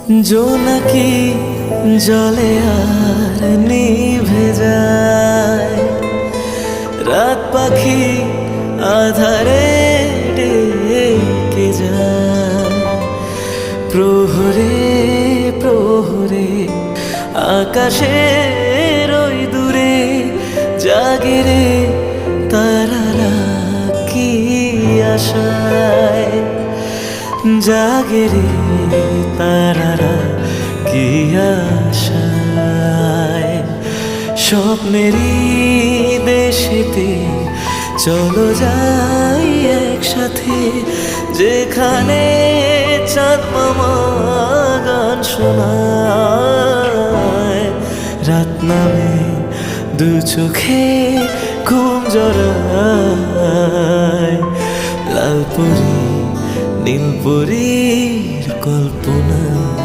জোনাকি জলে আর নিভে যায়, রাত পাখি আধারে ডেকে যায়। প্রহরে প্রহরে আকাশের ওই দূরে জাগে রে তারারা কি আশায়, জাগে রে তারারা কি আশায়। স্বপ্নেরই দেশেতে চলো যাই একসাথে, যেখানে চাঁদ মামা গান শোনায়। রাত নামে দু চোখে ঘুম জড়ায়, লালপুরি নীলপুরি